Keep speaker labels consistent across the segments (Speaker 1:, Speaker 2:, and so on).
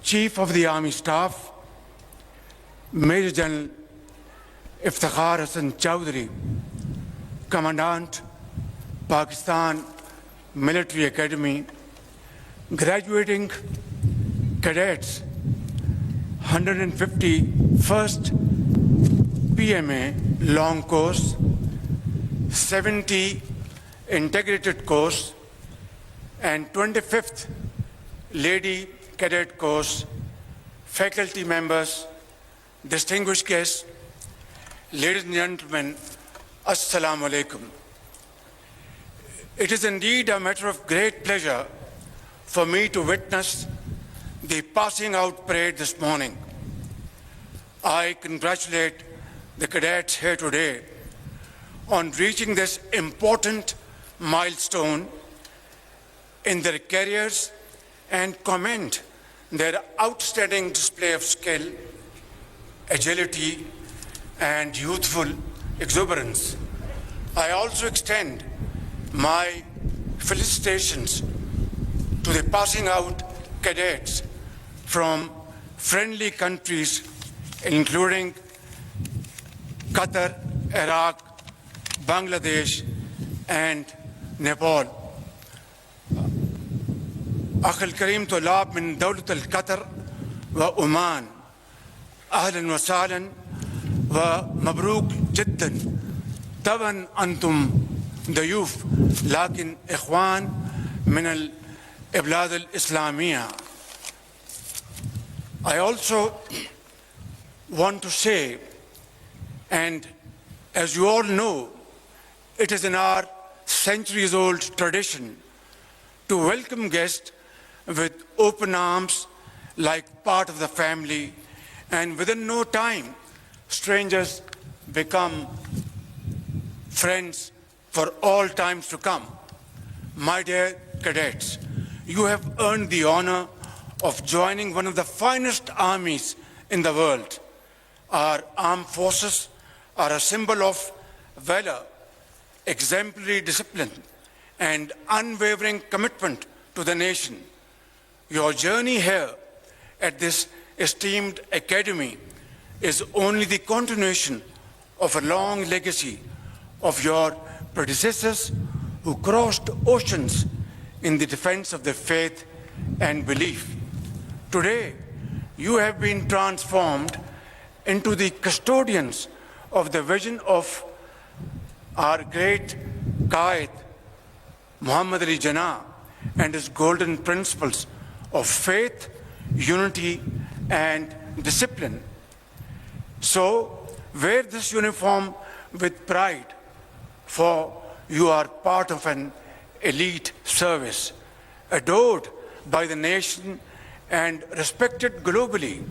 Speaker 1: Chief of the Army Staff, Major General Iftikhar Hasan Chowdhury, Commandant, Pakistan Military Academy, graduating cadets, 151st PMA long course, 70 integrated course, and 25th Lady Cadet course, faculty members, distinguished guests, ladies and gentlemen, Assalamu alaikum. It is indeed a matter of great pleasure for me to witness the passing out parade this morning. I congratulate the cadets here today on reaching this important milestone in their careers and commend their outstanding display of skill, agility, and youthful exuberance. I also extend my felicitations to the passing out cadets from friendly countries including Qatar, Iraq, Bangladesh, and Nepal. أخي الكريم طلاب من دولة القطر وعمان، أهلا وسهلا ومبروك جدا. طبعا أنتم ضيوف لكن إخوان من البلاد الإسلامية. I also want to say, and as you all know, it is in our centuries-old tradition to welcome guests with open arms like part of the family, and within no time, strangers become friends for all times to come. My dear cadets, you have earned the honor of joining one of the finest armies in the world. Our armed forces are a symbol of valor, exemplary discipline, and unwavering commitment to the nation. Your journey here at this esteemed academy is only the continuation of a long legacy of your predecessors who crossed oceans in the defense of their faith and belief. Today, you have been transformed into the custodians of the vision of our great Qaid, Muhammad Ali Jinnah, and his golden principles of faith, unity, and discipline. So, wear this uniform with pride, for you are part of an elite service, adored by the nation and respected globally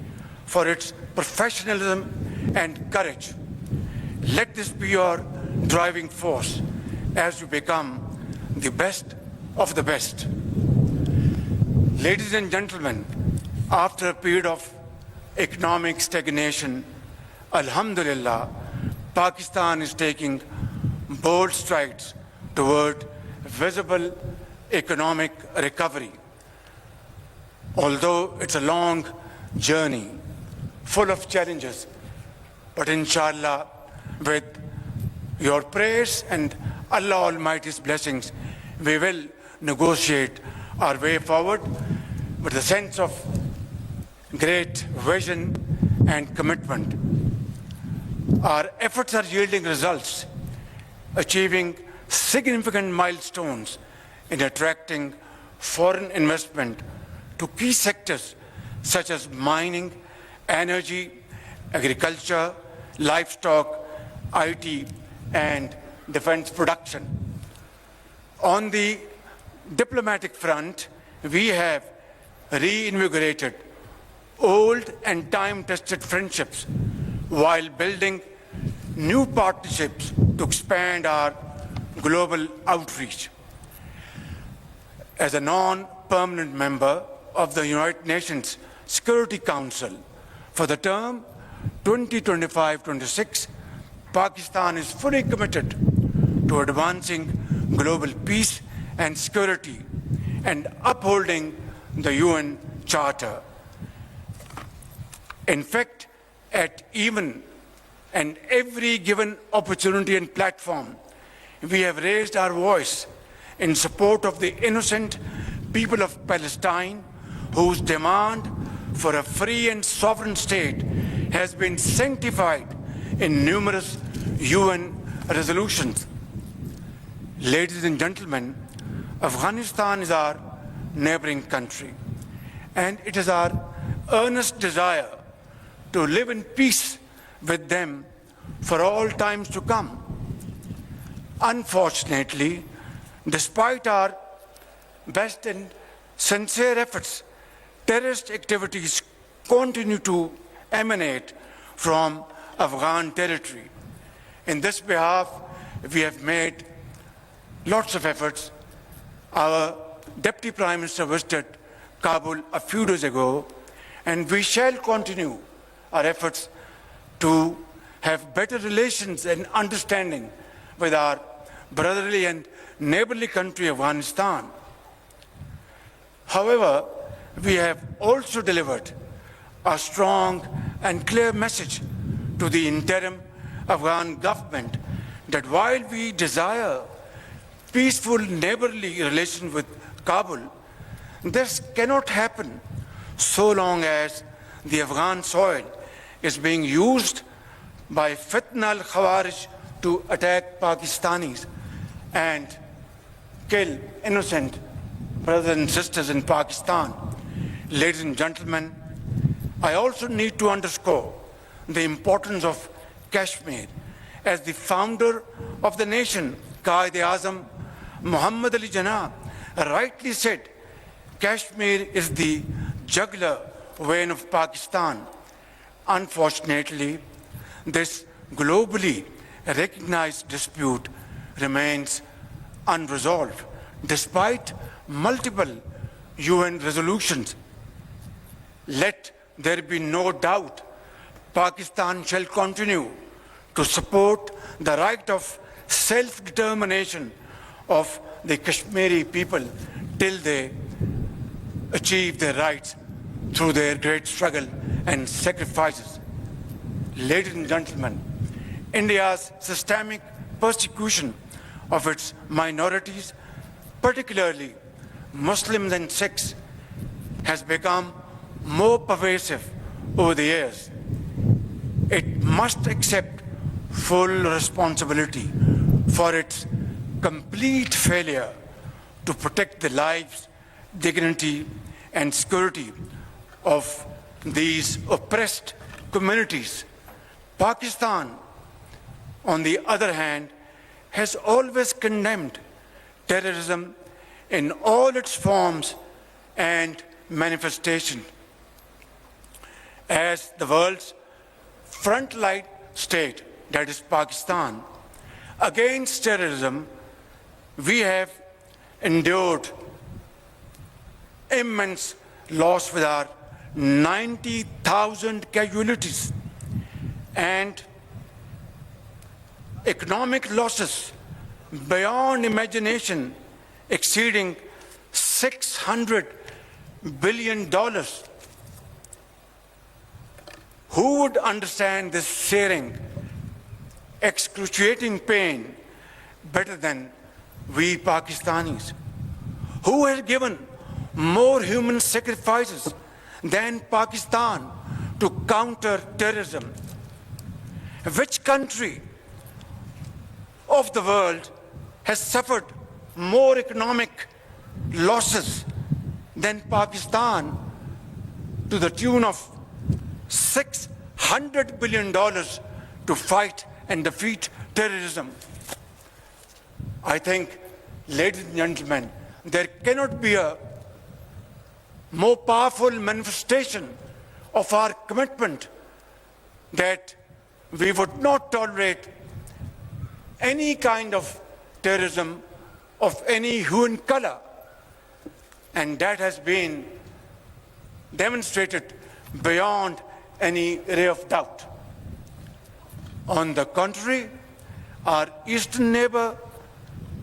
Speaker 1: for its professionalism and courage. Let this be your driving force as you become the best of the best. Ladies and gentlemen, after a period of economic stagnation, Alhamdulillah, Pakistan is taking bold strides toward visible economic recovery. Although it's a long journey, full of challenges, but inshallah, with your prayers and Allah Almighty's blessings, we will negotiate our way forward with a sense of great vision and commitment. Our efforts are yielding results, achieving significant milestones in attracting foreign investment to key sectors such as mining, energy, agriculture, livestock, IT, and defense production. On the diplomatic front, we have reinvigorated old and time-tested friendships while building new partnerships to expand our global outreach. As a non-permanent member of the United Nations Security Council for the term 2025-26, Pakistan is fully committed to advancing global peace and security and upholding the UN Charter. In fact, at even and every given opportunity and platform, we have raised our voice in support of the innocent people of Palestine, whose demand for a free and sovereign state has been sanctified in numerous UN resolutions. Ladies and gentlemen, Afghanistan is our neighboring country, and it is our earnest desire to live in peace with them for all times to come. Unfortunately, despite our best and sincere efforts, terrorist activities continue to emanate from Afghan territory. In this behalf, we have made lots of efforts. Our Deputy Prime Minister visited Kabul a few days ago, and we shall continue our efforts to have better relations and understanding with our brotherly and neighborly country, Afghanistan. However, we have also delivered a strong and clear message to the interim Afghan government that while we desire peaceful neighborly relations with Kabul, this cannot happen so long as the Afghan soil is being used by Fitna al-Khawarij to attack Pakistanis and kill innocent brothers and sisters in Pakistan. Ladies and gentlemen, I also need to underscore the importance of Kashmir. As the founder of the nation, Quaid-e-Azam Muhammad Ali Jinnah rightly said, Kashmir is the jugular vein of Pakistan. Unfortunately, this globally recognized dispute remains unresolved despite multiple UN resolutions. Let there be no doubt, Pakistan shall continue to support the right of self-determination of the Kashmiri people till they achieve their rights through their great struggle and sacrifices. Ladies and gentlemen, India's systemic persecution of its minorities, particularly Muslims and Sikhs, has become more pervasive over the years. It must accept full responsibility for its complete failure to protect the lives, dignity, and security of these oppressed communities. Pakistan, on the other hand, has always condemned terrorism in all its forms and manifestations. As the world's frontline state, that is Pakistan, against terrorism, we have endured immense loss with our 90,000 casualties and economic losses beyond imagination exceeding $600 billion. Who would understand this searing, excruciating pain better than we Pakistanis? Who has given more human sacrifices than Pakistan to counter terrorism? Which country of the world has suffered more economic losses than Pakistan to the tune of $600 billion to fight and defeat terrorism? I think, ladies and gentlemen, there cannot be a more powerful manifestation of our commitment that we would not tolerate any kind of terrorism of any hue and color. And that has been demonstrated beyond any ray of doubt. On the contrary, our eastern neighbor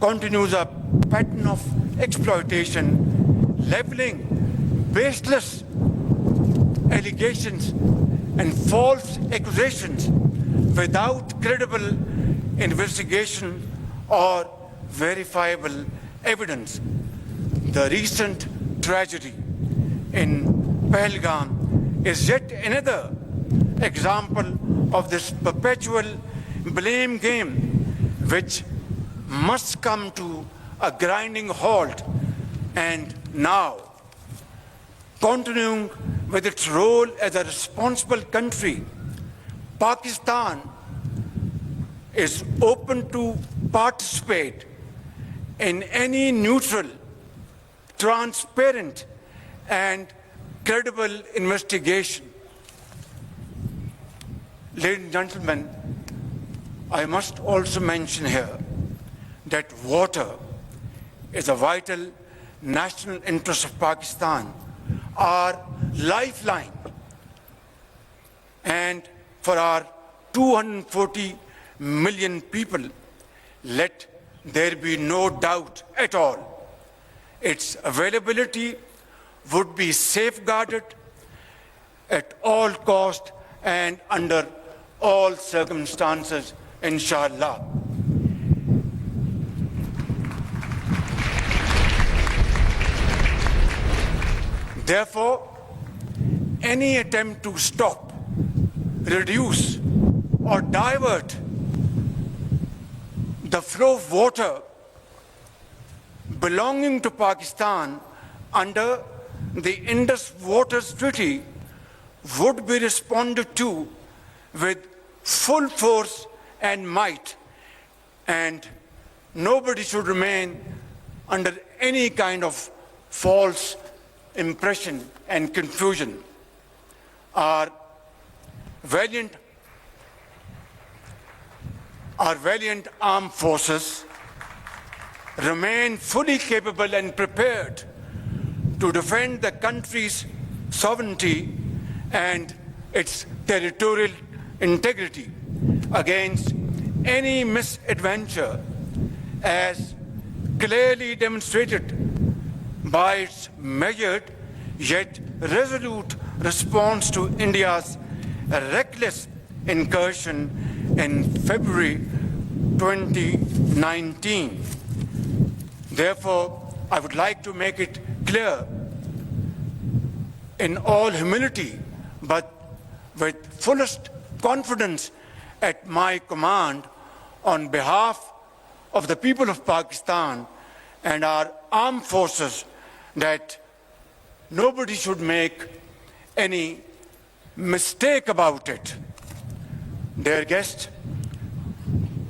Speaker 1: continues a pattern of exploitation, leveling baseless allegations and false accusations without credible investigation or verifiable evidence. The recent tragedy in Pahalgam is yet another example of this perpetual blame game, which must come to a grinding halt. And now, continuing with its role as a responsible country, Pakistan is open to participate in any neutral, transparent, and credible investigation. Ladies and gentlemen, I must also mention here that water is a vital national interest of Pakistan, our lifeline. And for our 240 million people, let there be no doubt at all, its availability would be safeguarded at all cost and under all circumstances, inshallah. Therefore, any attempt to stop, reduce, or divert the flow of water belonging to Pakistan under the Indus Waters Treaty would be responded to with full force and might, and nobody should remain under any kind of false impression and confusion. Our valiant armed forces remain fully capable and prepared to defend the country's sovereignty and its territorial integrity against any misadventure, as clearly demonstrated by its measured yet resolute response to India's reckless incursion in February 2019. Therefore, I would like to make it clear in all humility, but with fullest confidence at my command, on behalf of the people of Pakistan and our armed forces, that nobody should make any mistake about it. Dear guests,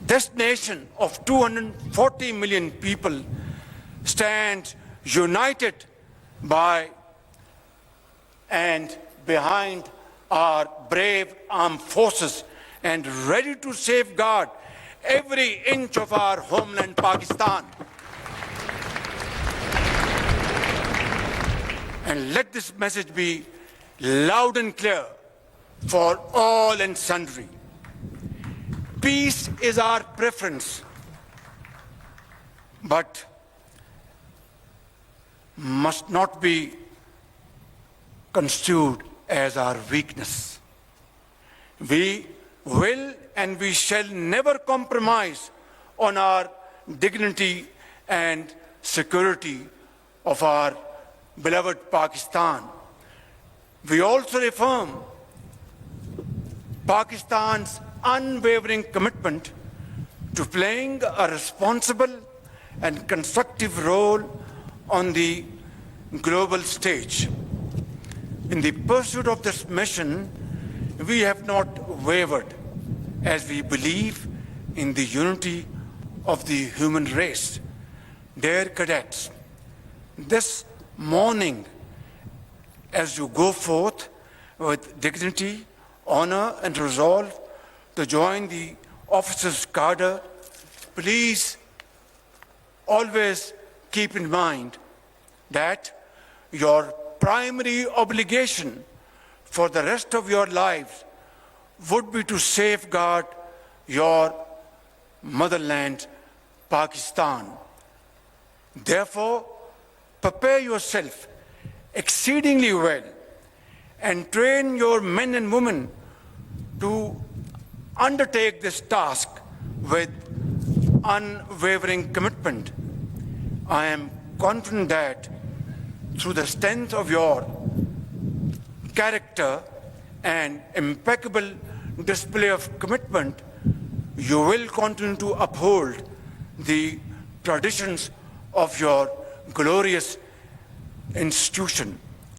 Speaker 1: this nation of 240 million people stands united by and behind our brave armed forces and ready to safeguard every inch of our homeland, Pakistan. And let this message be loud and clear for all and sundry. Peace is our preference, but must not be construed as our weakness. We will and we shall never compromise on our dignity and security of our beloved Pakistan. We also affirm Pakistan's unwavering commitment to playing a responsible and constructive role on the global stage. In the pursuit of this mission, we have not wavered, as we believe in the unity of the human race. Dear cadets, this morning, as you go forth with dignity, honor, and resolve to join the officers' cadre, please always keep in mind that your primary obligation for the rest of your lives would be to safeguard your motherland, Pakistan. Therefore, prepare yourself exceedingly well and train your men and women to undertake this task with unwavering commitment. I am confident that through the strength of your character and impeccable display of commitment, you will continue to uphold the traditions of your glorious institution.